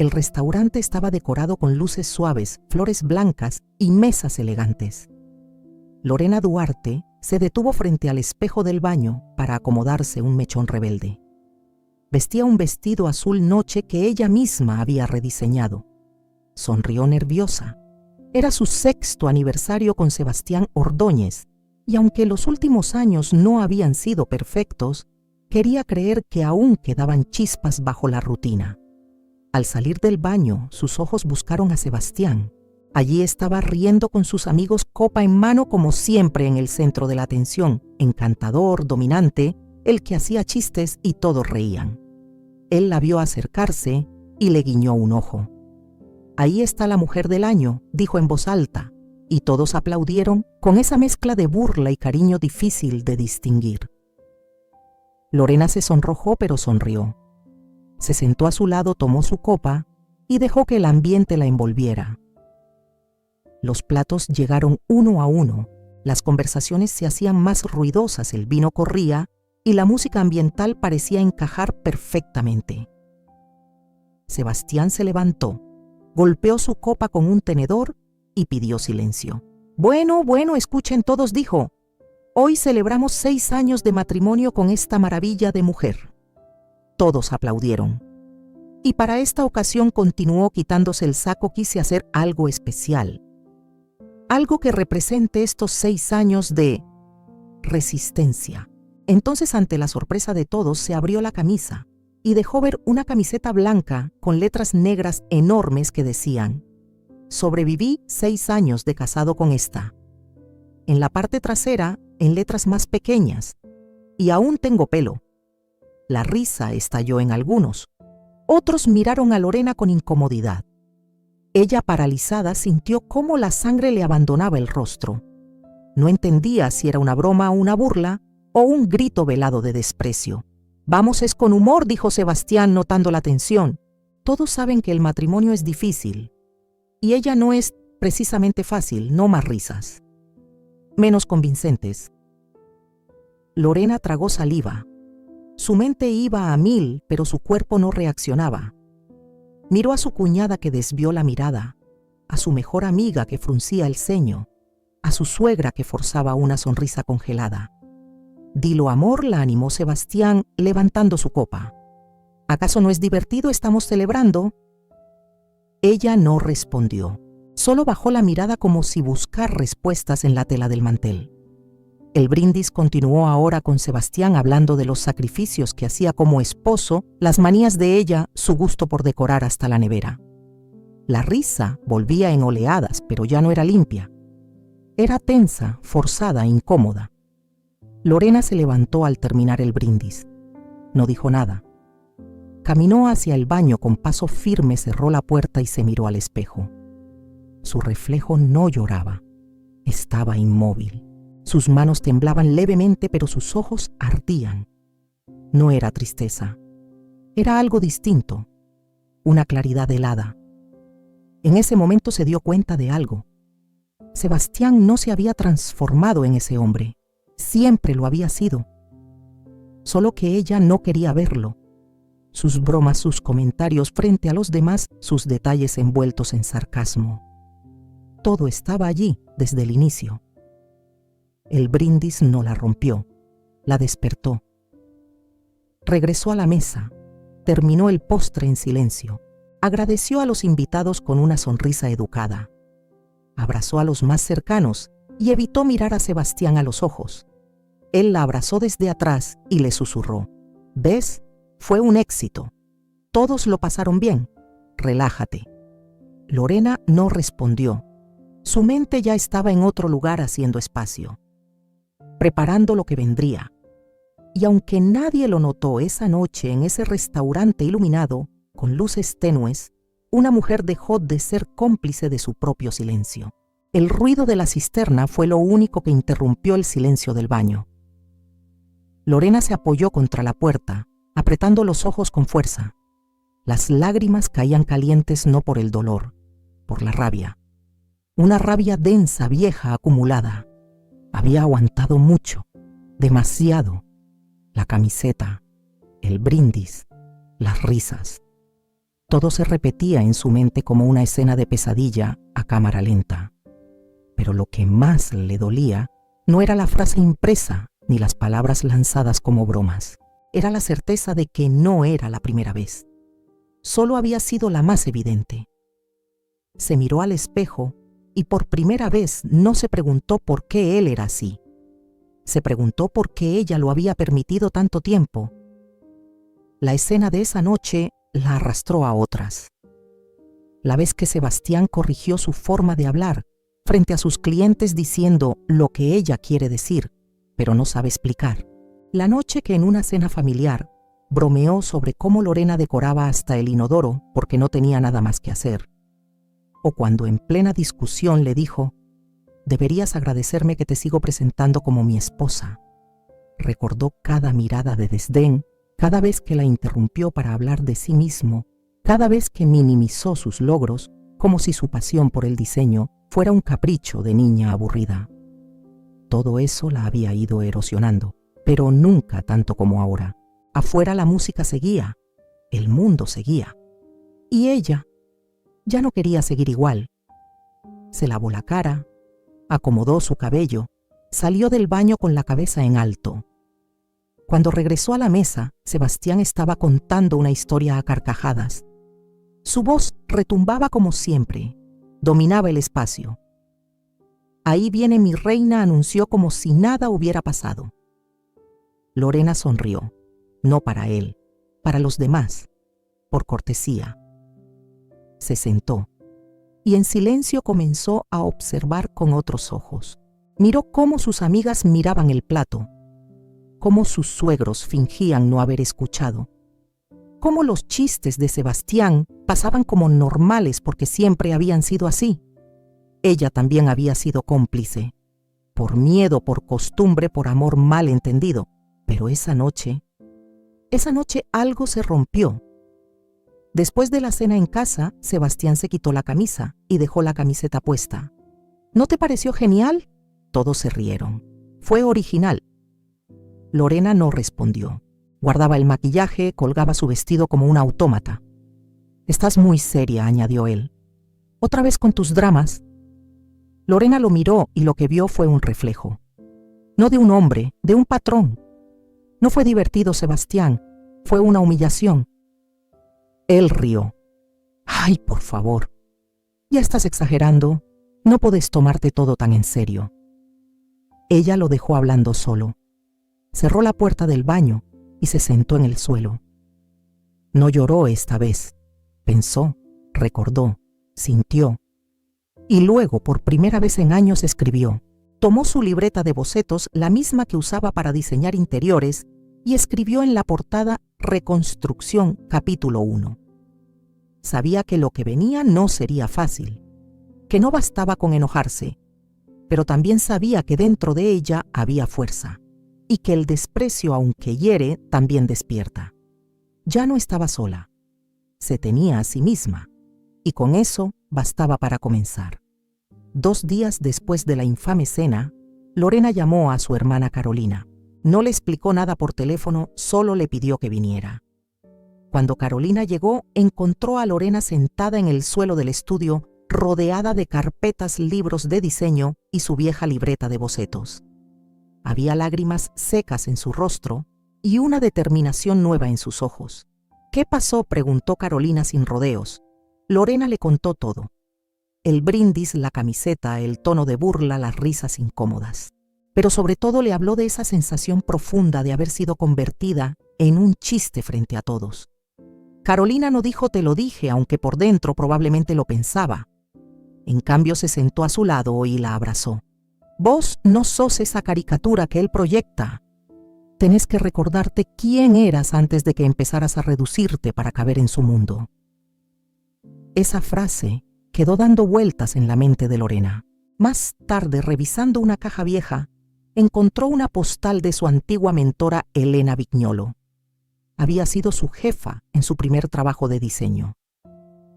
El restaurante estaba decorado con luces suaves, flores blancas y mesas elegantes. Lorena Duarte se detuvo frente al espejo del baño para acomodarse un mechón rebelde. Vestía un vestido azul noche que ella misma había rediseñado. Sonrió nerviosa. Era su 6º aniversario con Sebastián Ordóñez, y aunque los últimos años no habían sido perfectos, quería creer que aún quedaban chispas bajo la rutina. Al salir del baño, sus ojos buscaron a Sebastián. Allí estaba riendo con sus amigos, copa en mano, como siempre en el centro de la atención, encantador, dominante, el que hacía chistes y todos reían. Él la vio acercarse y le guiñó un ojo. «Ahí está la mujer del año», dijo en voz alta, y todos aplaudieron con esa mezcla de burla y cariño difícil de distinguir. Lorena se sonrojó, pero sonrió. Se sentó a su lado, tomó su copa y dejó que el ambiente la envolviera. Los platos llegaron uno a uno, las conversaciones se hacían más ruidosas, el vino corría y la música ambiental parecía encajar perfectamente. Sebastián se levantó, golpeó su copa con un tenedor y pidió silencio. Bueno, escuchen todos, dijo. Hoy celebramos 6 años de matrimonio con esta maravilla de mujer. Todos aplaudieron. Y para esta ocasión, continuó quitándose el saco, quise hacer algo especial. Algo que represente estos 6 años de resistencia. Entonces, ante la sorpresa de todos, se abrió la camisa y dejó ver una camiseta blanca con letras negras enormes que decían: «Sobreviví 6 años de casado con esta». En la parte trasera, en letras más pequeñas: «Y aún tengo pelo». La risa estalló en algunos. Otros miraron a Lorena con incomodidad. Ella, paralizada, sintió cómo la sangre le abandonaba el rostro. No entendía si era una broma o una burla o un grito velado de desprecio. «Vamos, es con humor», dijo Sebastián, notando la tensión. «Todos saben que el matrimonio es difícil. Y ella no es precisamente fácil, no más risas. Menos convincentes». Lorena tragó saliva. Su mente iba a 1000, pero su cuerpo no reaccionaba. Miró a su cuñada, que desvió la mirada, a su mejor amiga, que fruncía el ceño, a su suegra, que forzaba una sonrisa congelada. «Dilo, amor», la animó Sebastián, levantando su copa. «¿Acaso no es divertido? Estamos celebrando». Ella no respondió. Solo bajó la mirada como si buscar respuestas en la tela del mantel. El brindis continuó ahora con Sebastián, hablando de los sacrificios que hacía como esposo, las manías de ella, su gusto por decorar hasta la nevera. La risa volvía en oleadas, pero ya no era limpia. Era tensa, forzada, incómoda. Lorena se levantó al terminar el brindis. No dijo nada. Caminó hacia el baño con paso firme, cerró la puerta y se miró al espejo. Su reflejo no lloraba. Estaba inmóvil. Sus manos temblaban levemente, pero sus ojos ardían. No era tristeza. Era algo distinto. Una claridad helada. En ese momento se dio cuenta de algo. Sebastián no se había transformado en ese hombre. Siempre lo había sido. Solo que ella no quería verlo. Sus bromas, sus comentarios frente a los demás, sus detalles envueltos en sarcasmo. Todo estaba allí desde el inicio. El brindis no la rompió, la despertó. Regresó a la mesa, terminó el postre en silencio, agradeció a los invitados con una sonrisa educada. Abrazó a los más cercanos y evitó mirar a Sebastián a los ojos. Él la abrazó desde atrás y le susurró: «¿Ves? Fue un éxito. Todos lo pasaron bien. Relájate». Lorena no respondió. Su mente ya estaba en otro lugar, haciendo espacio, preparando lo que vendría. Y aunque nadie lo notó esa noche en ese restaurante iluminado, con luces tenues, una mujer dejó de ser cómplice de su propio silencio. El ruido de la cisterna fue lo único que interrumpió el silencio del baño. Lorena se apoyó contra la puerta, apretando los ojos con fuerza. Las lágrimas caían calientes no por el dolor, por la rabia. Una rabia densa, vieja, acumulada. Había aguantado mucho, demasiado. La camiseta, el brindis, las risas. Todo se repetía en su mente como una escena de pesadilla a cámara lenta. Pero lo que más le dolía no era la frase impresa ni las palabras lanzadas como bromas. Era la certeza de que no era la primera vez. Solo había sido la más evidente. Se miró al espejo y por primera vez no se preguntó por qué él era así. Se preguntó por qué ella lo había permitido tanto tiempo. La escena de esa noche la arrastró a otras. La vez que Sebastián corrigió su forma de hablar frente a sus clientes diciendo lo que ella quiere decir, pero no sabe explicar. La noche que en una cena familiar bromeó sobre cómo Lorena decoraba hasta el inodoro porque no tenía nada más que hacer. O cuando en plena discusión le dijo: «Deberías agradecerme que te sigo presentando como mi esposa». Recordó cada mirada de desdén, cada vez que la interrumpió para hablar de sí mismo, cada vez que minimizó sus logros, como si su pasión por el diseño fuera un capricho de niña aburrida. Todo eso la había ido erosionando, pero nunca tanto como ahora. Afuera la música seguía, el mundo seguía. Y ella ya no quería seguir igual. Se lavó la cara, acomodó su cabello, salió del baño con la cabeza en alto. Cuando regresó a la mesa, Sebastián estaba contando una historia a carcajadas. Su voz retumbaba como siempre, dominaba el espacio. «Ahí viene mi reina», anunció como si nada hubiera pasado. Lorena sonrió, no para él, para los demás, por cortesía. Se sentó y en silencio comenzó a observar con otros ojos. Miró cómo sus amigas miraban el plato, cómo sus suegros fingían no haber escuchado, cómo los chistes de Sebastián pasaban como normales porque siempre habían sido así. Ella también había sido cómplice, por miedo, por costumbre, por amor mal entendido. Pero esa noche algo se rompió. Después de la cena en casa, Sebastián se quitó la camisa y dejó la camiseta puesta. ¿No te pareció genial? Todos se rieron. Fue original. Lorena no respondió. Guardaba el maquillaje, colgaba su vestido como un autómata. «Estás muy seria», añadió él. «Otra vez con tus dramas». Lorena lo miró y lo que vio fue un reflejo. No de un hombre, de un patrón. No fue divertido, Sebastián, fue una humillación. Él rió. «Ay, por favor, ya estás exagerando, no puedes tomarte todo tan en serio». Ella lo dejó hablando solo. Cerró la puerta del baño y se sentó en el suelo. No lloró esta vez. Pensó, recordó, sintió. Y luego, por primera vez en años, escribió. Tomó su libreta de bocetos, la misma que usaba para diseñar interiores, y escribió en la portada «Reconstrucción, capítulo 1». Sabía que lo que venía no sería fácil, que no bastaba con enojarse, pero también sabía que dentro de ella había fuerza, y que el desprecio, aunque hiere, también despierta. Ya no estaba sola, se tenía a sí misma, y con eso bastaba para comenzar. 2 días después de la infame cena, Lorena llamó a su hermana Carolina. No le explicó nada por teléfono, solo le pidió que viniera. Cuando Carolina llegó, encontró a Lorena sentada en el suelo del estudio, rodeada de carpetas, libros de diseño y su vieja libreta de bocetos. Había lágrimas secas en su rostro y una determinación nueva en sus ojos. «¿Qué pasó?», preguntó Carolina sin rodeos. Lorena le contó todo. El brindis, la camiseta, el tono de burla, las risas incómodas. Pero sobre todo le habló de esa sensación profunda de haber sido convertida en un chiste frente a todos. Carolina no dijo «te lo dije», aunque por dentro probablemente lo pensaba. En cambio se sentó a su lado y la abrazó. «Vos no sos esa caricatura que él proyecta. Tenés que recordarte quién eras antes de que empezaras a reducirte para caber en su mundo». Esa frase quedó dando vueltas en la mente de Lorena. Más tarde, revisando una caja vieja, encontró una postal de su antigua mentora Elena Vignolo. Había sido su jefa en su primer trabajo de diseño.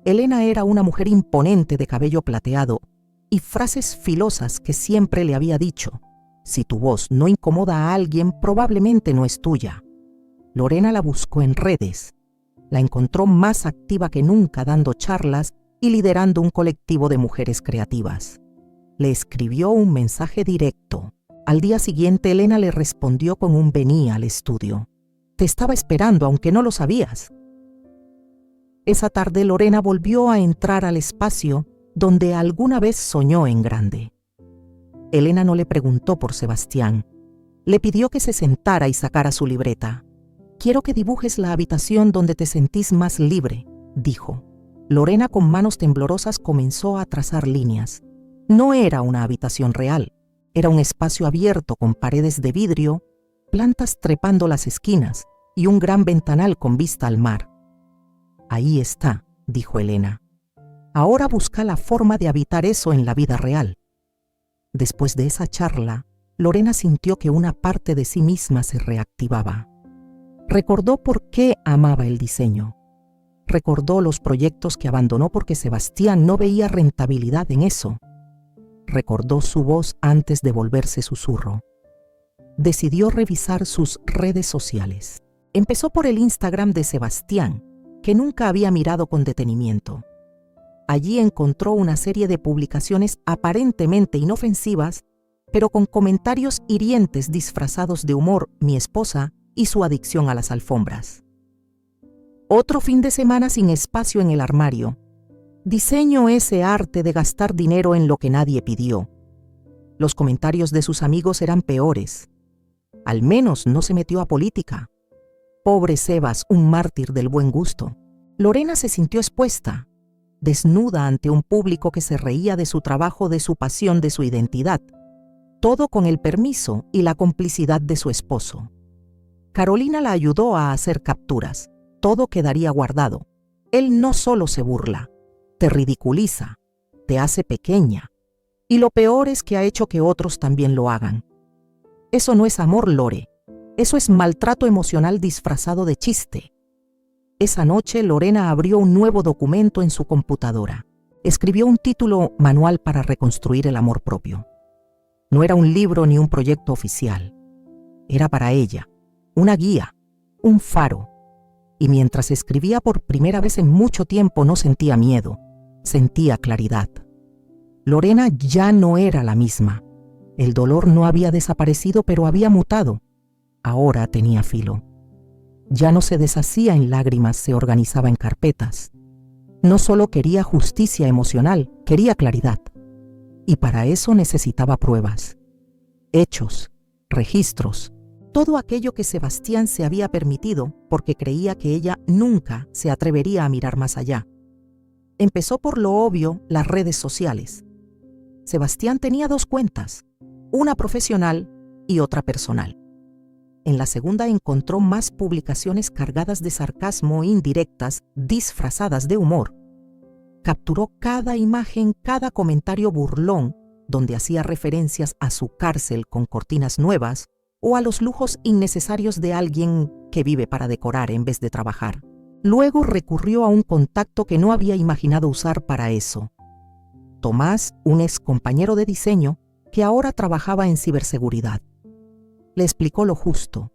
Elena era una mujer imponente de cabello plateado y frases filosas que siempre le había dicho: «Si tu voz no incomoda a alguien, probablemente no es tuya». Lorena la buscó en redes. La encontró más activa que nunca dando charlas y liderando un colectivo de mujeres creativas. Le escribió un mensaje directo. Al día siguiente, Elena le respondió con un vení al estudio. Te estaba esperando, aunque no lo sabías. Esa tarde, Lorena volvió a entrar al espacio donde alguna vez soñó en grande. Elena no le preguntó por Sebastián. Le pidió que se sentara y sacara su libreta. Quiero que dibujes la habitación donde te sentís más libre, dijo. Lorena, con manos temblorosas, comenzó a trazar líneas. No era una habitación real. Era un espacio abierto con paredes de vidrio, plantas trepando las esquinas y un gran ventanal con vista al mar. Ahí está, dijo Elena. Ahora busca la forma de habitar eso en la vida real. Después de esa charla, Lorena sintió que una parte de sí misma se reactivaba. Recordó por qué amaba el diseño. Recordó los proyectos que abandonó porque Sebastián no veía rentabilidad en eso. Recordó su voz antes de volverse susurro. Decidió revisar sus redes sociales. Empezó por el Instagram de Sebastián, que nunca había mirado con detenimiento. Allí encontró una serie de publicaciones aparentemente inofensivas, pero con comentarios hirientes disfrazados de humor, mi esposa y su adicción a las alfombras. Otro fin de semana sin espacio en el armario. Diseño ese arte de gastar dinero en lo que nadie pidió. Los comentarios de sus amigos eran peores. Al menos no se metió a política. Pobre Sebas, un mártir del buen gusto. Lorena se sintió expuesta, desnuda ante un público que se reía de su trabajo, de su pasión, de su identidad. Todo con el permiso y la complicidad de su esposo. Carolina la ayudó a hacer capturas. Todo quedaría guardado. Él no solo se burla, te ridiculiza, te hace pequeña. Y lo peor es que ha hecho que otros también lo hagan. Eso no es amor, Lore. Eso es maltrato emocional disfrazado de chiste. Esa noche, Lorena abrió un nuevo documento en su computadora. Escribió un título: Manual para reconstruir el amor propio. No era un libro ni un proyecto oficial. Era para ella, una guía, un faro. Y mientras escribía por primera vez en mucho tiempo, no sentía miedo, sentía claridad. Lorena ya no era la misma. El dolor no había desaparecido, pero había mutado. Ahora tenía filo. Ya no se deshacía en lágrimas, se organizaba en carpetas. No solo quería justicia emocional, quería claridad. Y para eso necesitaba pruebas, hechos, registros, todo aquello que Sebastián se había permitido porque creía que ella nunca se atrevería a mirar más allá. Empezó por lo obvio, las redes sociales. Sebastián tenía 2 cuentas, una profesional y otra personal. En la segunda encontró más publicaciones cargadas de sarcasmo, indirectas, disfrazadas de humor. Capturó cada imagen, cada comentario burlón, donde hacía referencias a su cárcel con cortinas nuevas o a los lujos innecesarios de alguien que vive para decorar en vez de trabajar. Luego recurrió a un contacto que no había imaginado usar para eso. Tomás, un ex compañero de diseño que ahora trabajaba en ciberseguridad. Le explicó lo justo.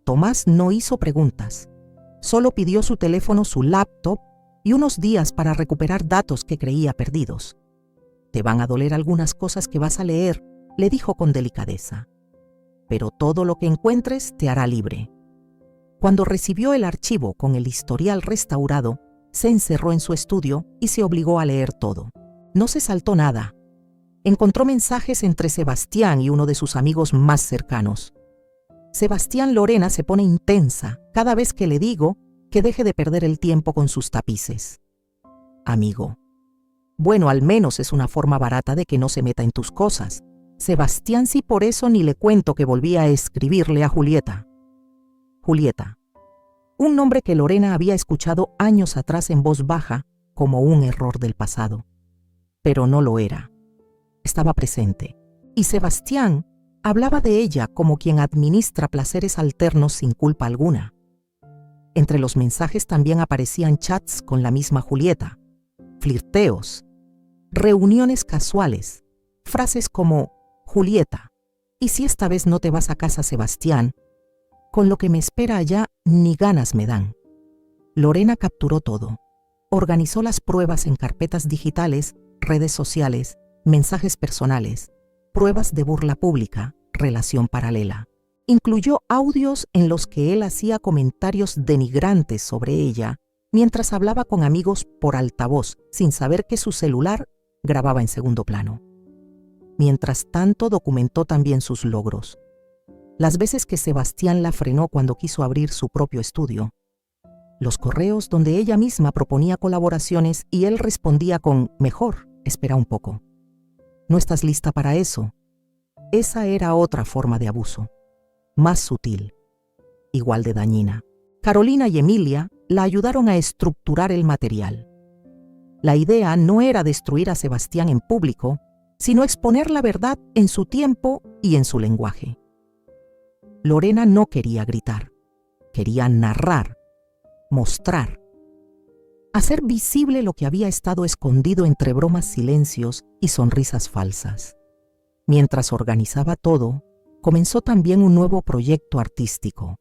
Tomás no hizo preguntas, solo pidió su teléfono, su laptop y unos días para recuperar datos que creía perdidos. Te van a doler algunas cosas que vas a leer, le dijo con delicadeza, pero todo lo que encuentres te hará libre. Cuando recibió el archivo con el historial restaurado, se encerró en su estudio y se obligó a leer todo. No se saltó nada. Encontró mensajes entre Sebastián y uno de sus amigos más cercanos. Sebastián: Lorena se pone intensa cada vez que le digo que deje de perder el tiempo con sus tapices. Amigo: bueno, al menos es una forma barata de que no se meta en tus cosas. Sebastián: sí, por eso ni le cuento que volví a escribirle a Julieta. Julieta, un nombre que Lorena había escuchado años atrás en voz baja como un error del pasado. Pero no lo era. Estaba presente. Y Sebastián hablaba de ella como quien administra placeres alternos sin culpa alguna. Entre los mensajes también aparecían chats con la misma Julieta, flirteos, reuniones casuales, frases como: Julieta, ¿y si esta vez no te vas a casa, Sebastián? Con lo que me espera allá ni ganas me dan. Lorena capturó todo. Organizó las pruebas en carpetas digitales, redes sociales, mensajes personales, pruebas de burla pública, relación paralela. Incluyó audios en los que él hacía comentarios denigrantes sobre ella mientras hablaba con amigos por altavoz, sin saber que su celular grababa en segundo plano. Mientras tanto, documentó también sus logros. Las veces que Sebastián la frenó cuando quiso abrir su propio estudio. Los correos donde ella misma proponía colaboraciones y él respondía con «Mejor, espera un poco. No estás lista para eso». Esa era otra forma de abuso, más sutil, igual de dañina. Carolina y Emilia la ayudaron a estructurar el material. La idea no era destruir a Sebastián en público, sino exponer la verdad en su tiempo y en su lenguaje. Lorena no quería gritar, quería narrar, mostrar, hacer visible lo que había estado escondido entre bromas, silencios y sonrisas falsas. Mientras organizaba todo, comenzó también un nuevo proyecto artístico,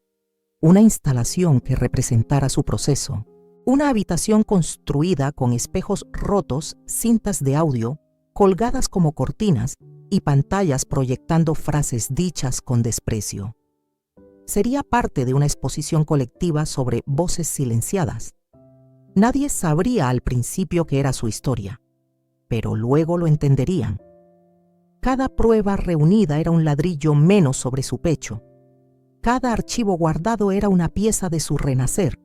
una instalación que representara su proceso, una habitación construida con espejos rotos, cintas de audio, colgadas como cortinas y pantallas proyectando frases dichas con desprecio. Sería parte de una exposición colectiva sobre voces silenciadas. Nadie sabría al principio qué era su historia, pero luego lo entenderían. Cada prueba reunida era un ladrillo menos sobre su pecho. Cada archivo guardado era una pieza de su renacer.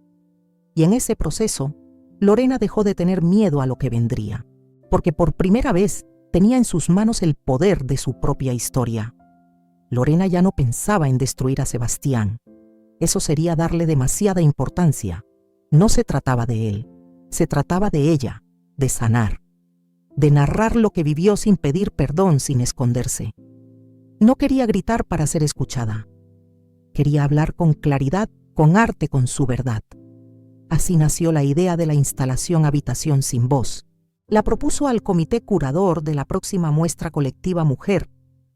Y en ese proceso, Lorena dejó de tener miedo a lo que vendría, porque por primera vez tenía en sus manos el poder de su propia historia. Lorena ya no pensaba en destruir a Sebastián. Eso sería darle demasiada importancia. No se trataba de él, se trataba de ella, de sanar, de narrar lo que vivió sin pedir perdón, sin esconderse. No quería gritar para ser escuchada. Quería hablar con claridad, con arte, con su verdad. Así nació la idea de la instalación Habitación sin Voz. La propuso al comité curador de la próxima muestra colectiva Mujer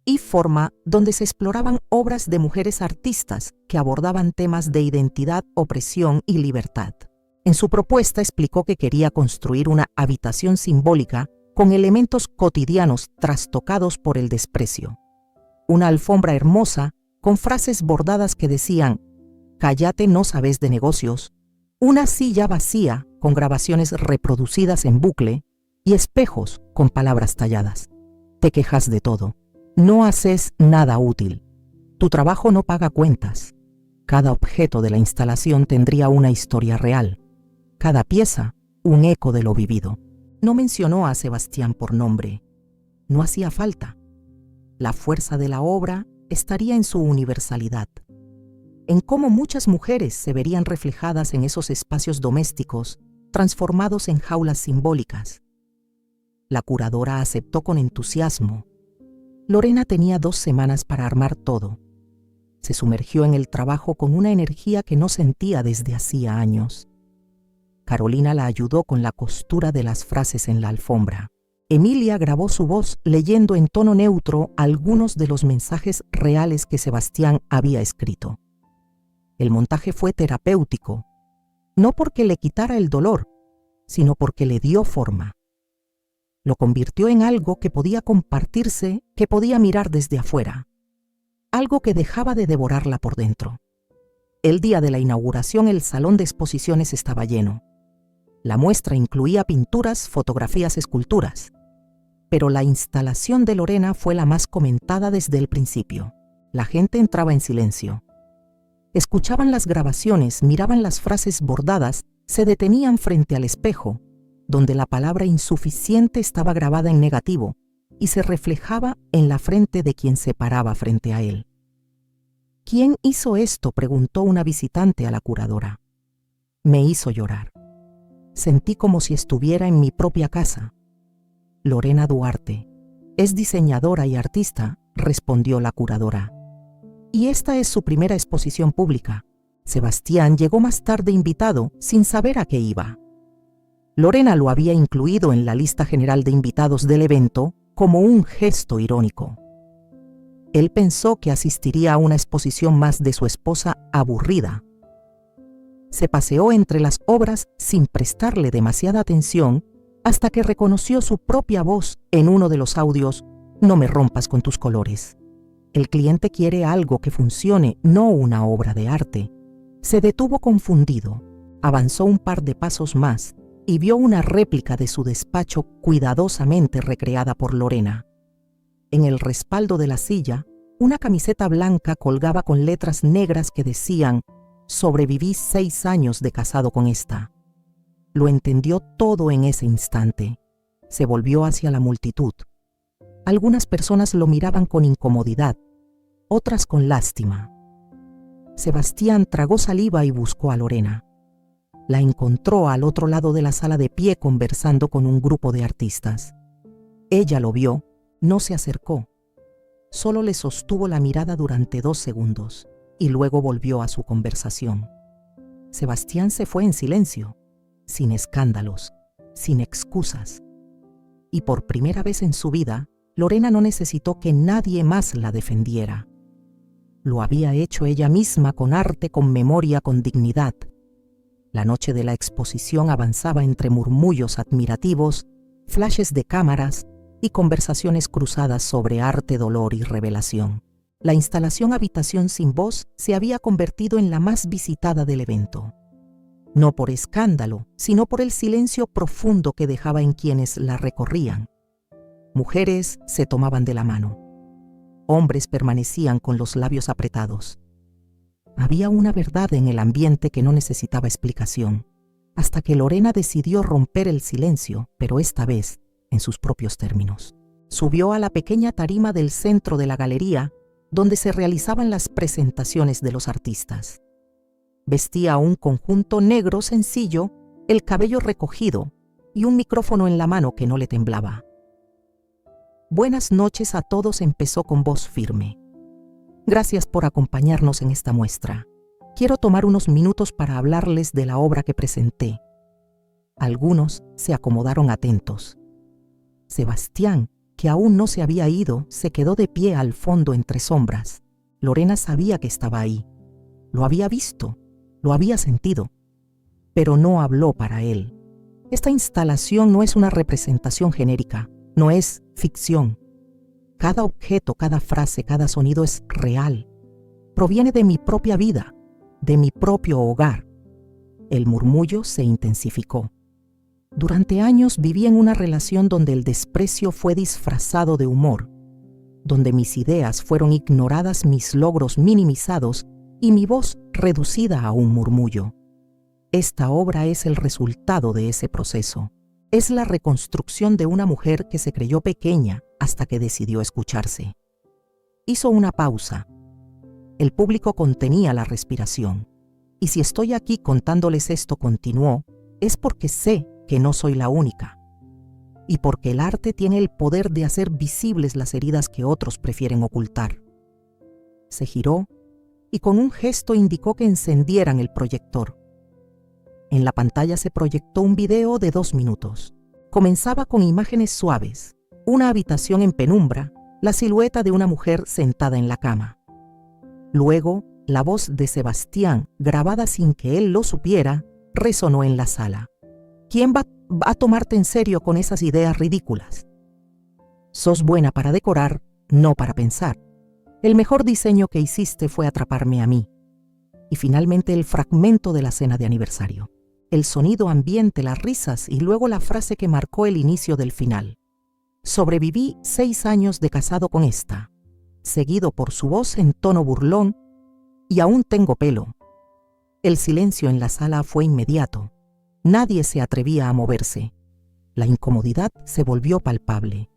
y Forma, donde se exploraban obras de mujeres artistas que abordaban temas de identidad, opresión y libertad. En su propuesta explicó que quería construir una habitación simbólica con elementos cotidianos trastocados por el desprecio. Una alfombra hermosa con frases bordadas que decían «Cállate, no sabes de negocios», una silla vacía con grabaciones reproducidas en bucle y espejos con palabras talladas. «Te quejas de todo. No haces nada útil. Tu trabajo no paga cuentas». Cada objeto de la instalación tendría una historia real. Cada pieza, un eco de lo vivido. No mencionó a Sebastián por nombre. No hacía falta. La fuerza de la obra estaría en su universalidad, en cómo muchas mujeres se verían reflejadas en esos espacios domésticos transformados en jaulas simbólicas. La curadora aceptó con entusiasmo. Lorena tenía 2 semanas para armar todo. Se sumergió en el trabajo con una energía que no sentía desde hacía años. Carolina la ayudó con la costura de las frases en la alfombra. Emilia grabó su voz leyendo en tono neutro algunos de los mensajes reales que Sebastián había escrito. El montaje fue terapéutico, no porque le quitara el dolor, sino porque le dio forma. Lo convirtió en algo que podía compartirse, que podía mirar desde afuera, algo que dejaba de devorarla por dentro. El día de la inauguración, el salón de exposiciones estaba lleno. La muestra incluía pinturas, fotografías, esculturas. Pero la instalación de Lorena fue la más comentada desde el principio. La gente entraba en silencio. Escuchaban las grabaciones, miraban las frases bordadas, se detenían frente al espejo, donde la palabra insuficiente estaba grabada en negativo y se reflejaba en la frente de quien se paraba frente a él. ¿Quién hizo esto?, preguntó una visitante a la curadora. Me hizo llorar. Sentí como si estuviera en mi propia casa. Lorena Duarte. Es diseñadora y artista, respondió la curadora. Y esta es su primera exposición pública. Sebastián llegó más tarde invitado, sin saber a qué iba. Lorena lo había incluido en la lista general de invitados del evento como un gesto irónico. Él pensó que asistiría a una exposición más de su esposa aburrida. Se paseó entre las obras sin prestarle demasiada atención hasta que reconoció su propia voz en uno de los audios: «No me rompas con tus colores». El cliente quiere algo que funcione, no una obra de arte. Se detuvo confundido, avanzó un par de pasos más y vio una réplica de su despacho cuidadosamente recreada por Lorena. En el respaldo de la silla, una camiseta blanca colgaba con letras negras que decían: «Sobreviví 6 años de casado con esta». Lo entendió todo en ese instante. Se volvió hacia la multitud. Algunas personas lo miraban con incomodidad, otras con lástima. Sebastián tragó saliva y buscó a Lorena. La encontró al otro lado de la sala de pie conversando con un grupo de artistas. Ella lo vio, no se acercó. Solo le sostuvo la mirada durante 2 segundos y luego volvió a su conversación. Sebastián se fue en silencio, sin escándalos, sin excusas. Y por primera vez en su vida, Lorena no necesitó que nadie más la defendiera. Lo había hecho ella misma, con arte, con memoria, con dignidad. La noche de la exposición avanzaba entre murmullos admirativos, flashes de cámaras y conversaciones cruzadas sobre arte, dolor y revelación. La instalación Habitación sin voz se había convertido en la más visitada del evento. No por escándalo, sino por el silencio profundo que dejaba en quienes la recorrían. Mujeres se tomaban de la mano. Hombres permanecían con los labios apretados. Había una verdad en el ambiente que no necesitaba explicación, hasta que Lorena decidió romper el silencio, pero esta vez en sus propios términos. Subió a la pequeña tarima del centro de la galería, donde se realizaban las presentaciones de los artistas. Vestía un conjunto negro sencillo, el cabello recogido y un micrófono en la mano que no le temblaba. «Buenas noches a todos», empezó con voz firme. «Gracias por acompañarnos en esta muestra. Quiero tomar unos minutos para hablarles de la obra que presenté». Algunos se acomodaron atentos. Sebastián, que aún no se había ido, se quedó de pie al fondo entre sombras. Lorena sabía que estaba ahí. Lo había visto, lo había sentido, pero no habló para él. Esta instalación no es una representación genérica, no es ficción. Cada objeto, cada frase, cada sonido es real. Proviene de mi propia vida, de mi propio hogar. El murmullo se intensificó. Durante años viví en una relación donde el desprecio fue disfrazado de humor, donde mis ideas fueron ignoradas, mis logros minimizados y mi voz reducida a un murmullo. Esta obra es el resultado de ese proceso. Es la reconstrucción de una mujer que se creyó pequeña hasta que decidió escucharse. Hizo una pausa. El público contenía la respiración. Y si estoy aquí contándoles esto, continuó, es porque sé que no soy la única. Y porque el arte tiene el poder de hacer visibles las heridas que otros prefieren ocultar. Se giró y con un gesto indicó que encendieran el proyector. En la pantalla se proyectó un video de 2 minutos. Comenzaba con imágenes suaves, una habitación en penumbra, la silueta de una mujer sentada en la cama. Luego, la voz de Sebastián, grabada sin que él lo supiera, resonó en la sala. ¿Quién va a tomarte en serio con esas ideas ridículas? Sos buena para decorar, no para pensar. El mejor diseño que hiciste fue atraparme a mí. Y finalmente el fragmento de la cena de aniversario. El sonido ambiente, las risas y luego la frase que marcó el inicio del final. Sobreviví 6 años de casado con esta, seguido por su voz en tono burlón, y aún tengo pelo. El silencio en la sala fue inmediato. Nadie se atrevía a moverse. La incomodidad se volvió palpable.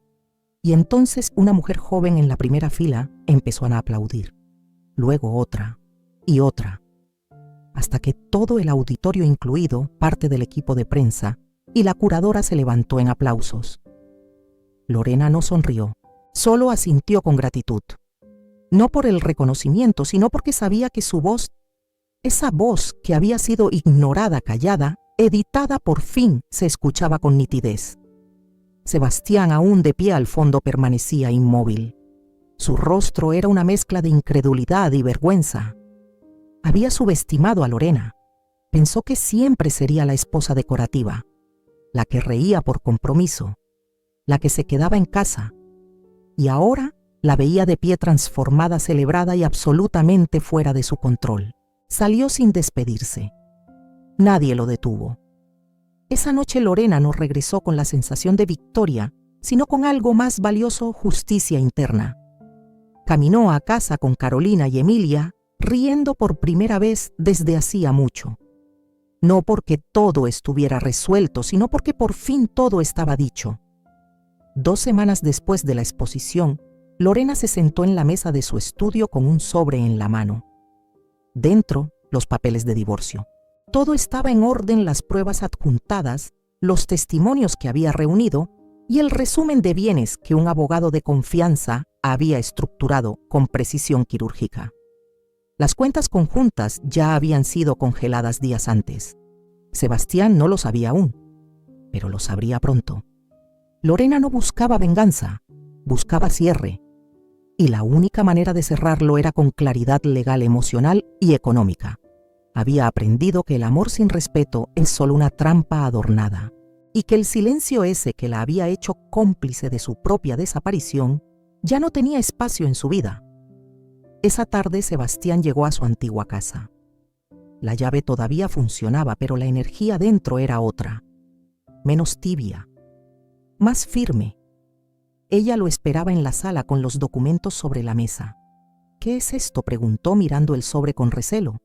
Y entonces una mujer joven en la primera fila empezó a aplaudir. Luego otra y otra, hasta que todo el auditorio, incluido parte del equipo de prensa, y la curadora se levantó en aplausos. Lorena no sonrió, solo asintió con gratitud. No por el reconocimiento, sino porque sabía que su voz, esa voz que había sido ignorada, callada, editada, por fin se escuchaba con nitidez. Sebastián, aún de pie al fondo, permanecía inmóvil. Su rostro era una mezcla de incredulidad y vergüenza. Había subestimado a Lorena. Pensó que siempre sería la esposa decorativa, la que reía por compromiso, la que se quedaba en casa, y ahora la veía de pie transformada, celebrada y absolutamente fuera de su control. Salió sin despedirse. Nadie lo detuvo. Esa noche Lorena no regresó con la sensación de victoria, sino con algo más valioso: justicia interna. Caminó a casa con Carolina y Emilia, riendo por primera vez desde hacía mucho. No porque todo estuviera resuelto, sino porque por fin todo estaba dicho. 2 semanas después de la exposición, Lorena se sentó en la mesa de su estudio con un sobre en la mano. Dentro, los papeles de divorcio. Todo estaba en orden: las pruebas adjuntadas, los testimonios que había reunido y el resumen de bienes que un abogado de confianza había estructurado con precisión quirúrgica. Las cuentas conjuntas ya habían sido congeladas días antes. Sebastián no lo sabía aún, pero lo sabría pronto. Lorena no buscaba venganza, buscaba cierre. Y la única manera de cerrarlo era con claridad legal, emocional y económica. Había aprendido que el amor sin respeto es solo una trampa adornada, y que el silencio ese que la había hecho cómplice de su propia desaparición ya no tenía espacio en su vida. Esa tarde Sebastián llegó a su antigua casa. La llave todavía funcionaba, pero la energía dentro era otra, menos tibia, más firme. Ella lo esperaba en la sala con los documentos sobre la mesa. «¿Qué es esto?», preguntó mirando el sobre con recelo.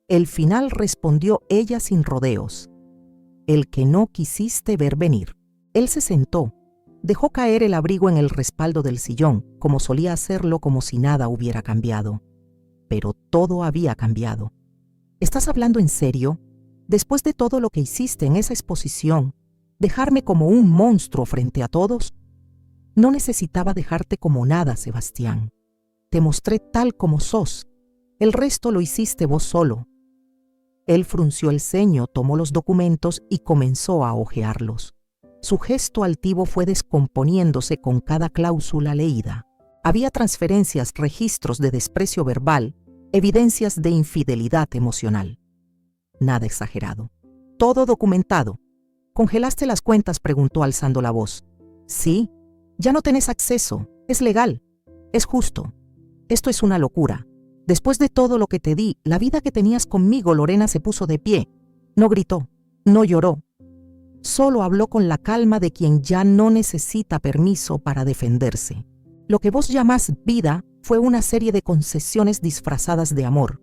«El final», respondió ella sin rodeos. «El que no quisiste ver venir». Él se sentó, dejó caer el abrigo en el respaldo del sillón, como solía hacerlo, como si nada hubiera cambiado. Pero todo había cambiado. «¿Estás hablando en serio? Después de todo lo que hiciste en esa exposición, ¿dejarme como un monstruo frente a todos?» «No necesitaba dejarte como nada, Sebastián. Te mostré tal como sos. El resto lo hiciste vos solo». Él frunció el ceño, tomó los documentos y comenzó a hojearlos. Su gesto altivo fue descomponiéndose con cada cláusula leída. Había transferencias, registros de desprecio verbal, evidencias de infidelidad emocional. Nada exagerado. Todo documentado. «¿Congelaste las cuentas?», preguntó alzando la voz. «Sí. Ya no tenés acceso. Es legal. Es justo. Esto es una locura. Después de todo lo que te di, la vida que tenías conmigo». Lorena se puso de pie. No gritó, no lloró. Solo habló con la calma de quien ya no necesita permiso para defenderse. «Lo que vos llamás vida fue una serie de concesiones disfrazadas de amor.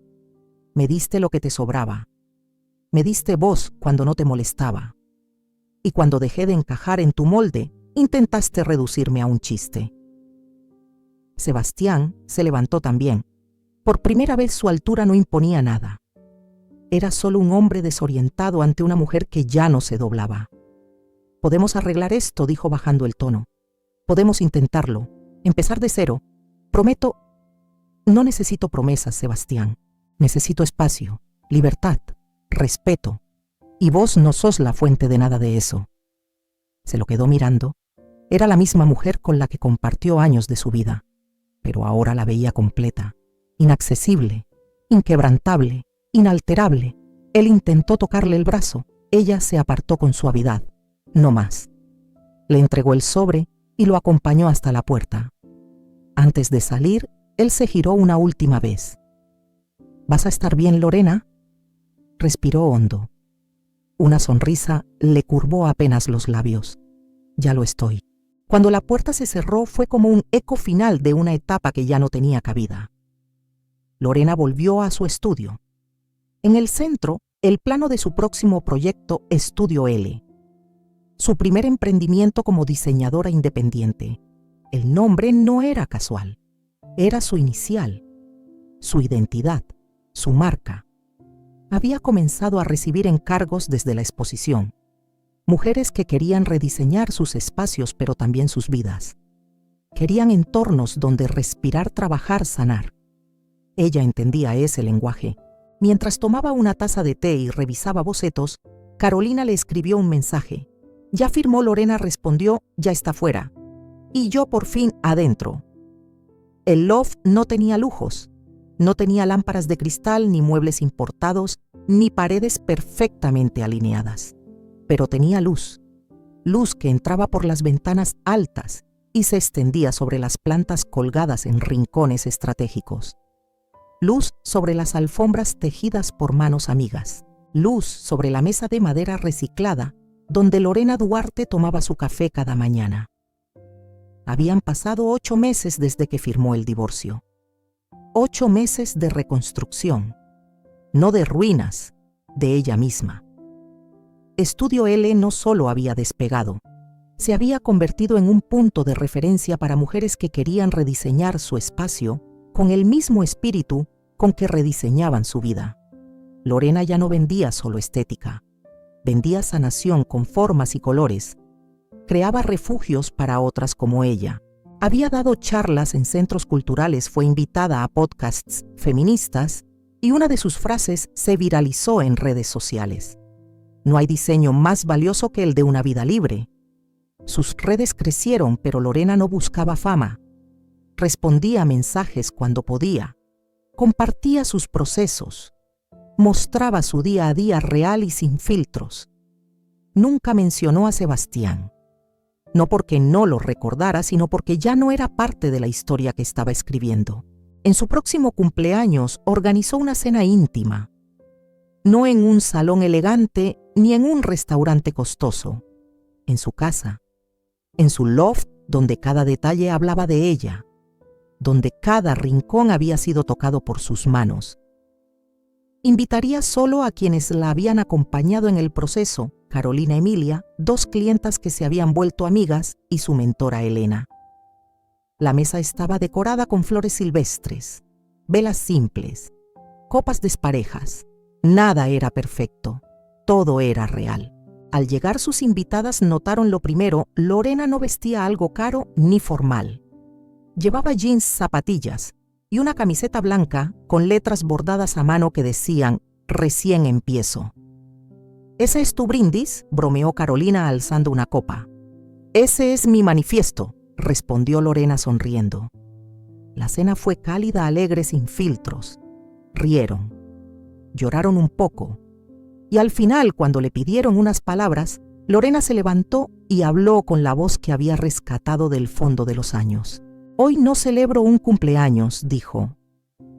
Me diste lo que te sobraba. Me diste voz cuando no te molestaba. Y cuando dejé de encajar en tu molde, intentaste reducirme a un chiste». Sebastián se levantó también. Por primera vez su altura no imponía nada. Era solo un hombre desorientado ante una mujer que ya no se doblaba. «Podemos arreglar esto», dijo bajando el tono. «Podemos intentarlo. Empezar de cero. Prometo». «No necesito promesas, Sebastián. Necesito espacio, libertad, respeto. Y vos no sos la fuente de nada de eso». Se lo quedó mirando. Era la misma mujer con la que compartió años de su vida, pero ahora la veía completa, inaccesible, inquebrantable, inalterable. Él intentó tocarle el brazo. Ella se apartó con suavidad. No más. Le entregó el sobre y lo acompañó hasta la puerta. Antes de salir, él se giró una última vez. «¿Vas a estar bien, Lorena?». Respiró hondo. Una sonrisa le curvó apenas los labios. «Ya lo estoy». Cuando la puerta se cerró fue como un eco final de una etapa que ya no tenía cabida. Lorena volvió a su estudio. En el centro, el plano de su próximo proyecto, Estudio L. Su primer emprendimiento como diseñadora independiente. El nombre no era casual. Era su inicial, su identidad, su marca. Había comenzado a recibir encargos desde la exposición. Mujeres que querían rediseñar sus espacios, pero también sus vidas. Querían entornos donde respirar, trabajar, sanar. Ella entendía ese lenguaje. Mientras tomaba una taza de té y revisaba bocetos, Carolina le escribió un mensaje. «Ya firmó». Lorena respondió: «Ya está fuera». Y yo por fin adentro. El loft no tenía lujos. No tenía lámparas de cristal, ni muebles importados, ni paredes perfectamente alineadas. Pero tenía luz, luz que entraba por las ventanas altas y se extendía sobre las plantas colgadas en rincones estratégicos. Luz sobre las alfombras tejidas por manos amigas. Luz sobre la mesa de madera reciclada donde Lorena Duarte tomaba su café cada mañana. Habían pasado 8 meses desde que firmó el divorcio. 8 meses de reconstrucción, no de ruinas, de ella misma. Estudio L no solo había despegado, se había convertido en un punto de referencia para mujeres que querían rediseñar su espacio con el mismo espíritu con que rediseñaban su vida. Lorena ya no vendía solo estética, vendía sanación con formas y colores, creaba refugios para otras como ella. Había dado charlas en centros culturales, fue invitada a podcasts feministas y una de sus frases se viralizó en redes sociales. No hay diseño más valioso que el de una vida libre. Sus redes crecieron, pero Lorena no buscaba fama. Respondía a mensajes cuando podía, compartía sus procesos, mostraba su día a día real y sin filtros. Nunca mencionó a Sebastián. No porque no lo recordara, sino porque ya no era parte de la historia que estaba escribiendo. En su próximo cumpleaños organizó una cena íntima, no en un salón elegante ni en un restaurante costoso, en su casa, en su loft donde cada detalle hablaba de ella, donde cada rincón había sido tocado por sus manos. Invitaría solo a quienes la habían acompañado en el proceso, Carolina Emilia, 2 clientas que se habían vuelto amigas y su mentora Elena. La mesa estaba decorada con flores silvestres, velas simples, copas desparejas. Nada era perfecto, todo era real. Al llegar sus invitadas notaron lo primero: Lorena no vestía algo caro ni formal. Llevaba jeans, zapatillas y una camiseta blanca con letras bordadas a mano que decían «Recién empiezo». «¿Ese es tu brindis?», bromeó Carolina alzando una copa. «Ese es mi manifiesto», respondió Lorena sonriendo. La cena fue cálida, alegre, sin filtros. Rieron, lloraron un poco, y al final, cuando le pidieron unas palabras, Lorena se levantó y habló con la voz que había rescatado del fondo de los años. «Hoy no celebro un cumpleaños», dijo.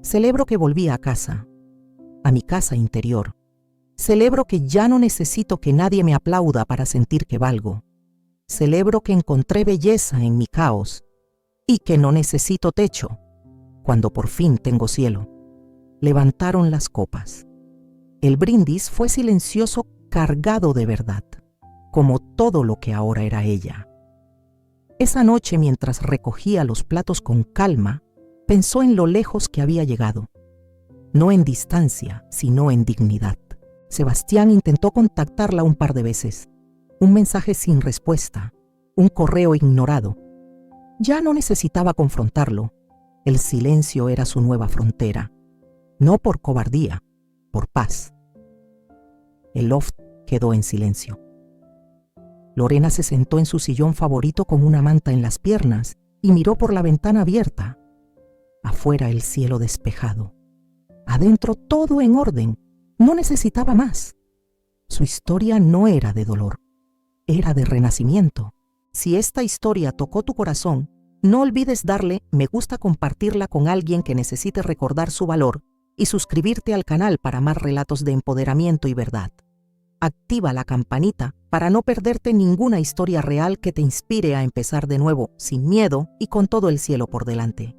«Celebro que volví a casa, a mi casa interior. Celebro que ya no necesito que nadie me aplauda para sentir que valgo. Celebro que encontré belleza en mi caos y que no necesito techo cuando por fin tengo cielo». Levantaron las copas. El brindis fue silencioso, cargado de verdad, como todo lo que ahora era ella. Esa noche, mientras recogía los platos con calma, pensó en lo lejos que había llegado. No en distancia, sino en dignidad. Sebastián intentó contactarla un par de veces. Un mensaje sin respuesta, un correo ignorado. Ya no necesitaba confrontarlo. El silencio era su nueva frontera. No por cobardía, por paz. El loft quedó en silencio. Lorena se sentó en su sillón favorito con una manta en las piernas y miró por la ventana abierta. Afuera el cielo despejado. Adentro todo en orden. No necesitaba más. Su historia no era de dolor, era de renacimiento. Si esta historia tocó tu corazón, no olvides darle me gusta, compartirla con alguien que necesite recordar su valor y suscribirte al canal para más relatos de empoderamiento y verdad. Activa la campanita para no perderte ninguna historia real que te inspire a empezar de nuevo, sin miedo y con todo el cielo por delante.